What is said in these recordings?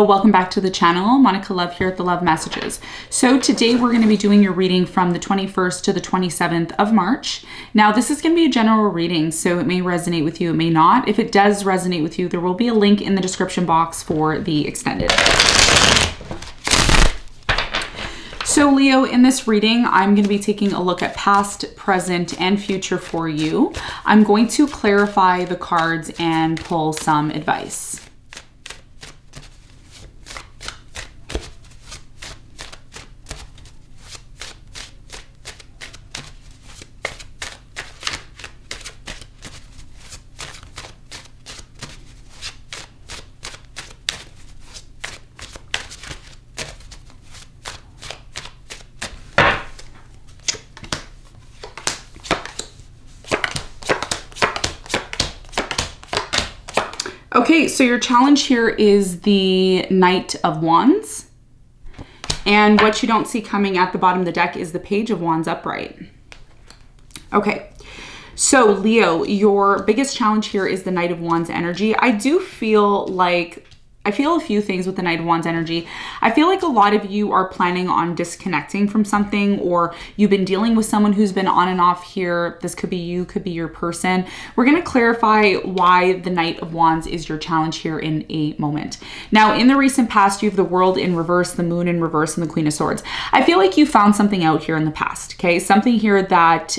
Welcome back to the channel. Monica Love here at the Love Messages. So today we're going to be doing your reading from the 21st to the 27th of March. Now this is going to be a general reading, so it may resonate with you, it may not. If it does resonate with you, there will be a link in the description box for the extended. So Leo, in this reading, I'm going to be taking a look at past, present, and future for you. I'm going to clarify the cards and pull some advice. Okay, so your challenge here is the Knight of Wands. And what you don't see coming at the bottom of the deck is the Page of Wands upright. Okay, so Leo, your biggest challenge here is the Knight of Wands energy. I feel a few things with the Knight of Wands energy. I feel like a lot of you are planning on disconnecting from something, or you've been dealing with someone who's been on and off here. This could be you, could be your person. We're going to clarify why the Knight of Wands is your challenge here in a moment. Now, in the recent past, you have the World in reverse, the Moon in reverse, and the Queen of Swords. I feel like you found something out here in the past, okay? Something here that,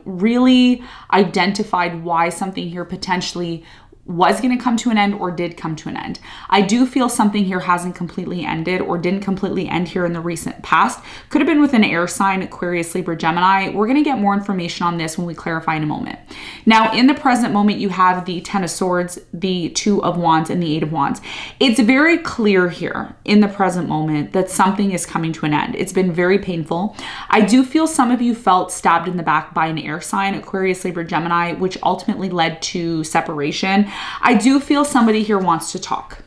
really identified why something here potentially was going to come to an end or did come to an end. I do feel something here hasn't completely ended or didn't completely end here in the recent past. Could have been with an air sign, Aquarius, Libra, Gemini. We're going to get more information on this when we clarify in a moment. Now, in the present moment, you have the Ten of Swords, the Two of Wands, and the Eight of Wands. It's very clear here in the present moment that something is coming to an end. It's been very painful. I do feel some of you felt stabbed in the back by an air sign, Aquarius, Libra, Gemini, which ultimately led to separation. I do feel somebody here wants to talk.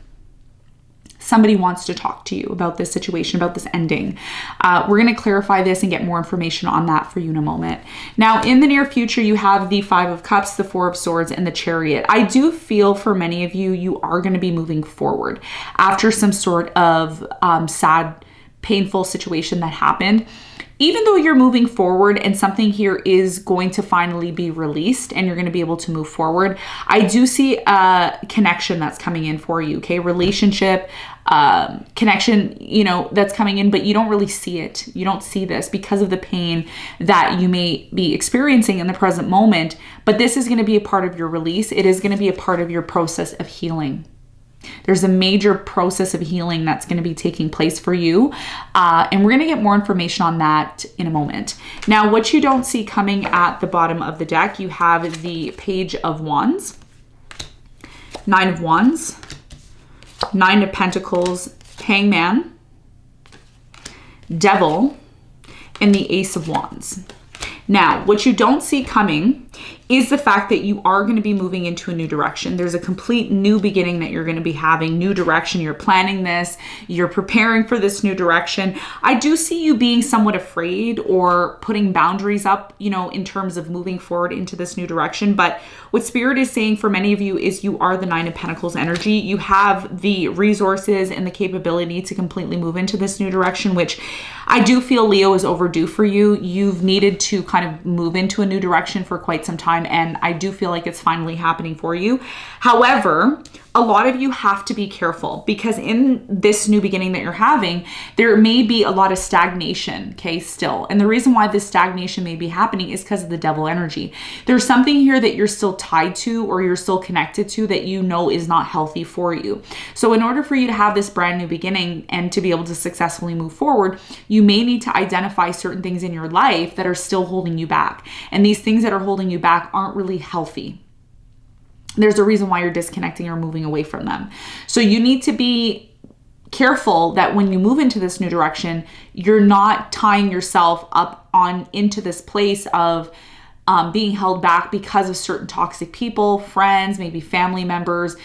Somebody wants to talk to you about this situation, about this ending. We're going to clarify this and get more information on that for you in a moment. Now, in the near future, you have the Five of Cups, the Four of Swords, and the Chariot. I do feel for many of you, you are going to be moving forward after some sort of sad, painful situation that happened. Even though you're moving forward and something here is going to finally be released and you're going to be able to move forward, I do see a connection that's coming in for you, okay? Relationship, connection, that's coming in, but you don't really see it. You don't see this because of the pain that you may be experiencing in the present moment, but this is going to be a part of your release. It is going to be a part of your process of healing. There's a major process of healing that's going to be taking place for you. And we're going to get more information on that in a moment. Now, what you don't see coming at the bottom of the deck, you have the Page of Wands, Nine of Wands, Nine of Pentacles, Hangman, Devil, and the Ace of Wands. Now, what you don't see coming is the fact that you are going to be moving into a new direction. There's a complete new beginning that you're going to be having, new direction. You're planning this, you're preparing for this new direction. I do see you being somewhat afraid or putting boundaries up, in terms of moving forward into this new direction. But what Spirit is saying for many of you is you are the Nine of Pentacles energy. You have the resources and the capability to completely move into this new direction, which I do feel, Leo, is overdue for you. You've needed to kind of move into a new direction for quite some time, and I do feel like it's finally happening for you. However, a lot of you have to be careful because in this new beginning that you're having, there may be a lot of stagnation, okay, still. And the reason why this stagnation may be happening is because of the Devil energy. There's something here that you're still tied to or you're still connected to that is not healthy for you. So in order for you to have this brand new beginning and to be able to successfully move forward, you may need to identify certain things in your life that are still holding you back. And these things that are holding you back aren't really healthy. There's a reason why you're disconnecting or moving away from them. So you need to be careful that when you move into this new direction, you're not tying yourself up into this place of being held back because of certain toxic people, friends, maybe family members,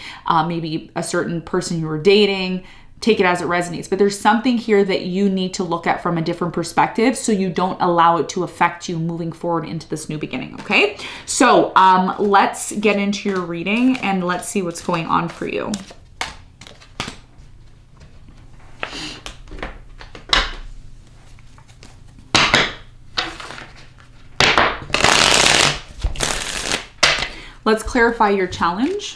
maybe a certain person you were dating, take it as it resonates. But there's something here that you need to look at from a different perspective so you don't allow it to affect you moving forward into this new beginning, okay? So let's get into your reading and let's see what's going on for you. Let's clarify your challenge.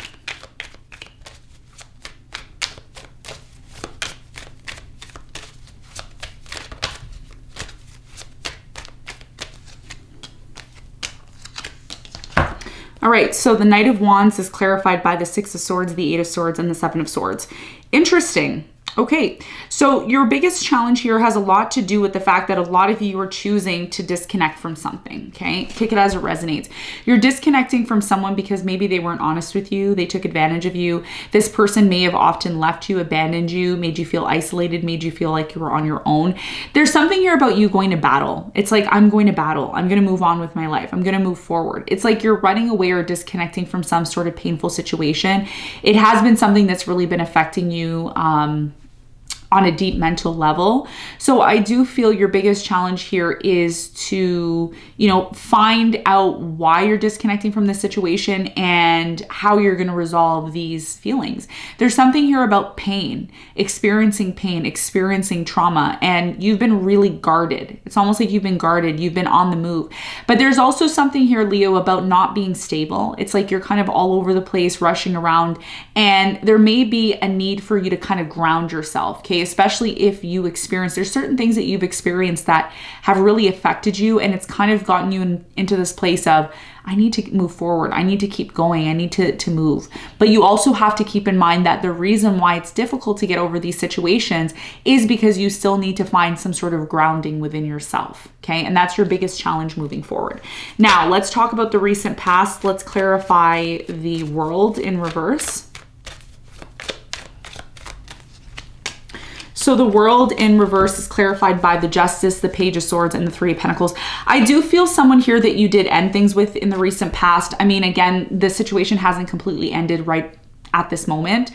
All right, so the Knight of Wands is clarified by the Six of Swords, the Eight of Swords, and the Seven of Swords. Interesting. Okay, so your biggest challenge here has a lot to do with the fact that a lot of you are choosing to disconnect from something, okay? Take it as it resonates. You're disconnecting from someone because maybe they weren't honest with you, they took advantage of you. This person may have often left you, abandoned you, made you feel isolated, made you feel like you were on your own. There's something here about you going to battle. It's like, I'm going to battle. I'm going to move on with my life. I'm going to move forward. It's like you're running away or disconnecting from some sort of painful situation. It has been something that's really been affecting you, on a deep mental level. So I do feel your biggest challenge here is to, find out why you're disconnecting from this situation and how you're going to resolve these feelings. There's something here about pain, experiencing trauma, and you've been really guarded. It's almost like you've been guarded. You've been on the move. But there's also something here, Leo, about not being stable. It's like you're kind of all over the place, rushing around, and there may be a need for you to kind of ground yourself, okay? Especially if you experience, there's certain things that you've experienced that have really affected you, and it's kind of gotten you into this place of, I need to move forward. I need to keep going. I need to move. But you also have to keep in mind that the reason why it's difficult to get over these situations is because you still need to find some sort of grounding within yourself, okay? And that's your biggest challenge moving forward. Now, let's talk about the recent past. Let's clarify the World in reverse. So the World in reverse is clarified by the Justice, the Page of Swords, and the Three of Pentacles. I do feel someone here that you did end things with in the recent past. I mean, again, the situation hasn't completely ended right at this moment.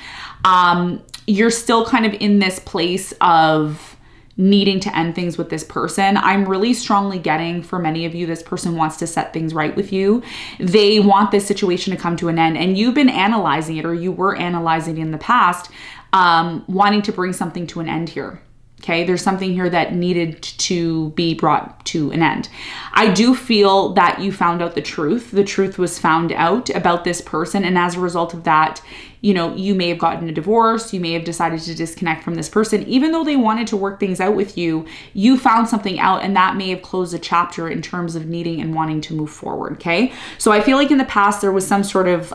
You're still kind of in this place of needing to end things with this person. I'm really strongly getting, for many of you, this person wants to set things right with you. They want this situation to come to an end, and you've been analyzing it, or you were analyzing it in the past, wanting to bring something to an end here. Okay, there's something here that needed to be brought to an end. I do feel that you found out the truth. The truth was found out about this person, and as a result of that, you may have gotten a divorce. You may have decided to disconnect from this person. Even though they wanted to work things out with you, you found something out, and that may have closed a chapter in terms of needing and wanting to move forward, okay? So I feel like in the past, there was some sort of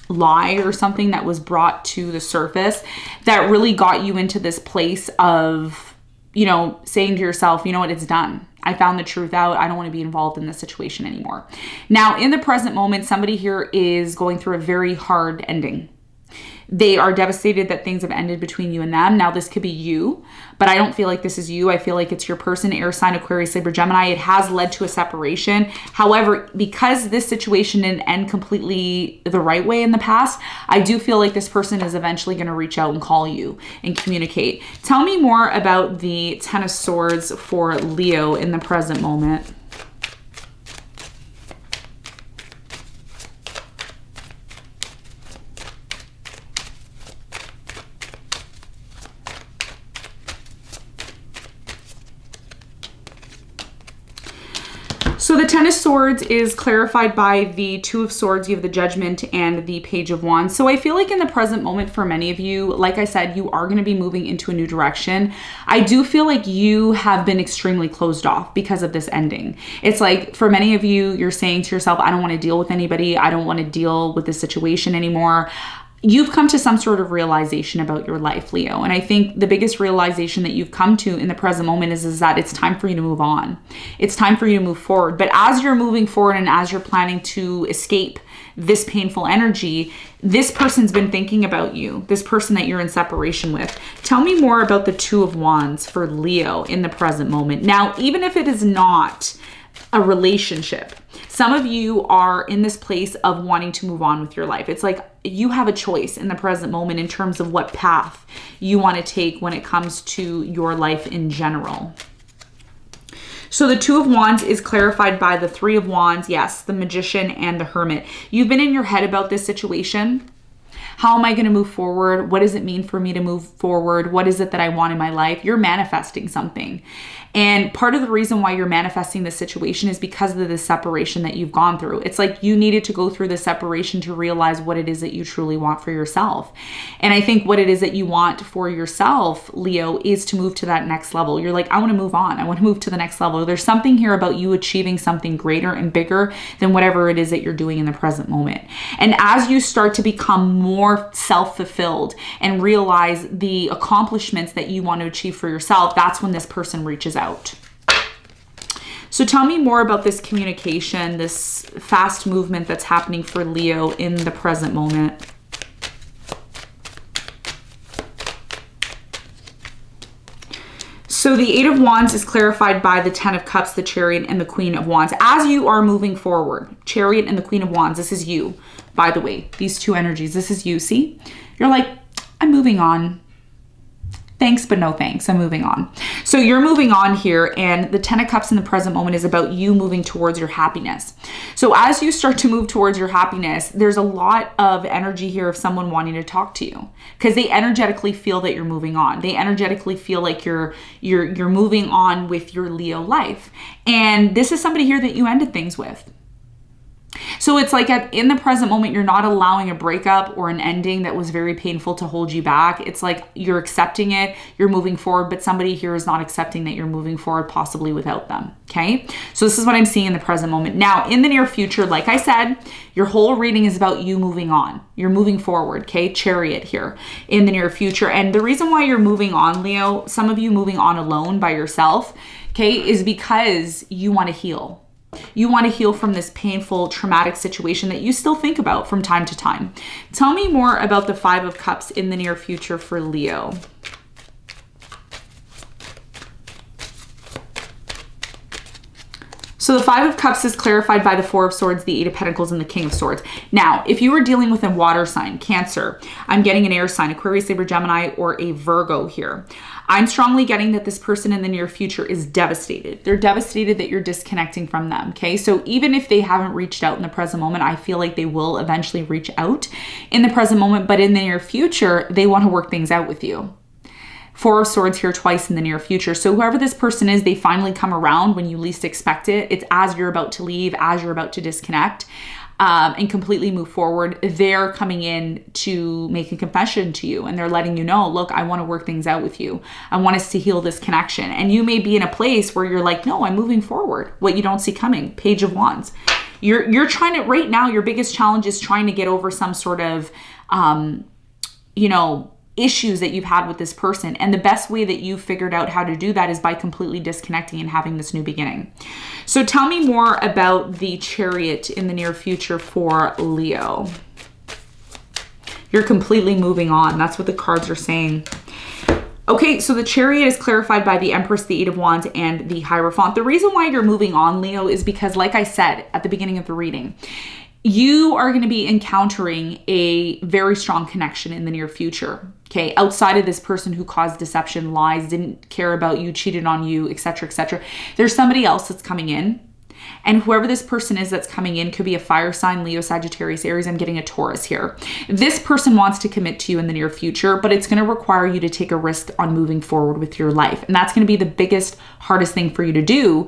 lie or something that was brought to the surface that really got you into this place of, saying to yourself, you know what, it's done. I found the truth out. I don't want to be involved in this situation anymore. Now, in the present moment, somebody here is going through a very hard ending. They are devastated that things have ended between you and them. Now, this could be you, but I don't feel like this is you. I feel like it's your person, air sign, Aquarius, Libra, Gemini. It has led to a separation. However, because this situation didn't end completely the right way in the past, I do feel like this person is eventually going to reach out and call you and communicate. Tell me more about the Ten of Swords for Leo in the present moment. So the Ten of Swords is clarified by the Two of Swords. You have the Judgment and the Page of Wands. So I feel like in the present moment for many of you, like I said, you are going to be moving into a new direction. I do feel like you have been extremely closed off because of this ending. It's like for many of you, you're saying to yourself, I don't want to deal with anybody. I don't want to deal with this situation anymore. You've come to some sort of realization about your life, Leo. And I think the biggest realization that you've come to in the present moment is that it's time for you to move on. It's time for you to move forward. But as you're moving forward and as you're planning to escape this painful energy, this person's been thinking about you, this person that you're in separation with. Tell me more about the Two of Wands for Leo in the present moment. Now, even if it is not a relationship, some of you are in this place of wanting to move on with your life. It's like you have a choice in the present moment in terms of what path you want to take when it comes to your life in general. So the Two of Wands is clarified by the Three of Wands, yes, the Magician and the Hermit. You've been in your head about this situation. How am I going to move forward? What does it mean for me to move forward? What is it that I want in my life? You're manifesting something. And part of the reason why you're manifesting this situation is because of the separation that you've gone through. It's like you needed to go through the separation to realize what it is that you truly want for yourself. And I think what it is that you want for yourself, Leo, is to move to that next level. You're like, I want to move on. I want to move to the next level. There's something here about you achieving something greater and bigger than whatever it is that you're doing in the present moment. And as you start to become more self-fulfilled and realize the accomplishments that you want to achieve for yourself, that's when this person reaches out. So tell me more about this communication, this fast movement that's happening for Leo in the present moment. So the 8 of Wands is clarified by the 10 of Cups, the Chariot, and the Queen of Wands. As you are moving forward, Chariot and the Queen of Wands, this is you, by the way, these two energies, this is you, see? You're like, I'm moving on. Thanks, but no thanks. I'm moving on. So you're moving on here, and the 10 of Cups in the present moment is about you moving towards your happiness. So as you start to move towards your happiness, there's a lot of energy here of someone wanting to talk to you because they energetically feel that you're moving on. They energetically feel like you're moving on with your Leo life. And this is somebody here that you ended things with. So it's like in the present moment, you're not allowing a breakup or an ending that was very painful to hold you back. It's like you're accepting it, you're moving forward, but somebody here is not accepting that you're moving forward, possibly without them. Okay. So this is what I'm seeing in the present moment. Now, in the near future, like I said, your whole reading is about you moving on. You're moving forward. Okay. Chariot here in the near future. And the reason why you're moving on, Leo, some of you moving on alone by yourself, okay, is because you want to heal. You want to heal from this painful, traumatic situation that you still think about from time to time. Tell me more about the 5 of Cups in the near future for Leo. So the 5 of Cups is clarified by the 4 of Swords, the 8 of Pentacles, and the King of Swords. Now, if you were dealing with a water sign, Cancer, I'm getting an air sign, Aquarius, Libra, Gemini, or a Virgo here. I'm strongly getting that this person in the near future is devastated. They're devastated that you're disconnecting from them, okay? So even if they haven't reached out in the present moment, I feel like they will eventually reach out in the present moment, but in the near future, they want to work things out with you. 4 of Swords here twice in the near future. So whoever this person is, they finally come around when you least expect it. It's as you're about to leave, as you're about to disconnect and completely move forward. They're coming in to make a confession to you, and they're letting you know, look, I want to work things out with you. I want us to heal this connection. And you may be in a place where you're like, no, I'm moving forward. What you don't see coming, Page of Wands. You're trying to, right now, your biggest challenge is trying to get over some sort of, issues that you've had with this person. And the best way that you figured out how to do that is by completely disconnecting and having this new beginning. So tell me more about the Chariot in the near future for Leo. You're completely moving on. That's what the cards are saying. Okay, so the Chariot is clarified by the Empress, the 8 of Wands, and the Hierophant. The reason why you're moving on, Leo, is because, like I said at the beginning of the reading, you are going to be encountering a very strong connection in the near future, okay? Outside of this person who caused deception, lies, didn't care about you, cheated on you, etc., etc. There's somebody else that's coming in. And whoever this person is that's coming in could be a fire sign, Leo, Sagittarius, Aries. I'm getting a Taurus here. This person wants to commit to you in the near future, but it's going to require you to take a risk on moving forward with your life. And that's going to be the biggest, hardest thing for you to do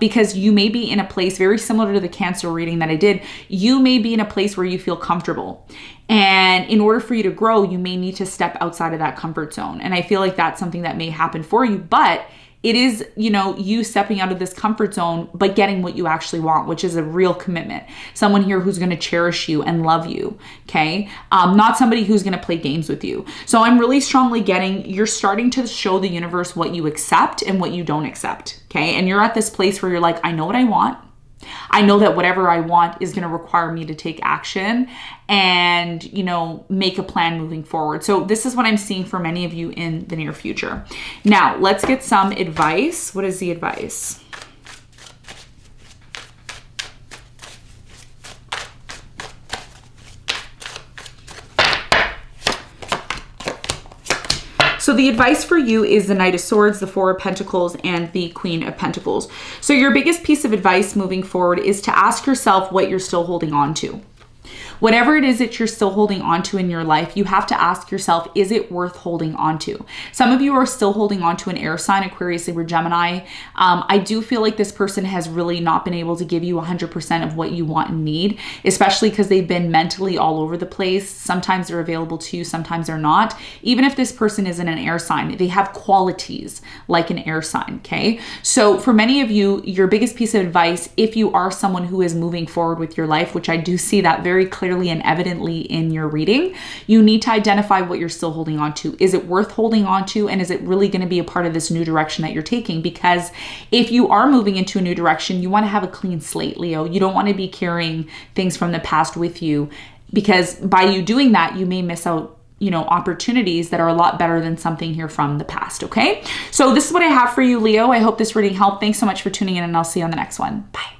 because you may be in a place very similar to the Cancer reading that I did. You may be in a place where you feel comfortable. And in order for you to grow, you may need to step outside of that comfort zone. And I feel like that's something that may happen for you, but it is, you stepping out of this comfort zone, but getting what you actually want, which is a real commitment. Someone here who's going to cherish you and love you, okay? Not somebody who's going to play games with you. So I'm really strongly getting, you're starting to show the universe what you accept and what you don't accept, okay? And you're at this place where you're like, I know what I want. I know that whatever I want is going to require me to take action and, make a plan moving forward. So this is what I'm seeing for many of you in the near future. Now, let's get some advice. What is the advice? So the advice for you is the Knight of Swords, the 4 of Pentacles, and the Queen of Pentacles. So your biggest piece of advice moving forward is to ask yourself what you're still holding on to. Whatever it is that you're still holding on to in your life, you have to ask yourself, is it worth holding on to? Some of you are still holding on to an air sign, Aquarius, Libra, Gemini. I do feel like this person has really not been able to give you 100% of what you want and need, especially because they've been mentally all over the place. Sometimes they're available to you, sometimes they're not. Even if this person isn't an air sign, they have qualities like an air sign, okay? So for many of you, your biggest piece of advice, if you are someone who is moving forward with your life, which I do see that very clearly and evidently in your reading, you need to identify what you're still holding on to. Is it worth holding on to? And is it really going to be a part of this new direction that you're taking? Because if you are moving into a new direction, you want to have a clean slate, Leo. You don't want to be carrying things from the past with you, because by you doing that, you may miss out opportunities that are a lot better than something here from the past, okay? So this is what I have for you, Leo. I hope this reading helped. Thanks so much for tuning in, and I'll see you on the next one. Bye.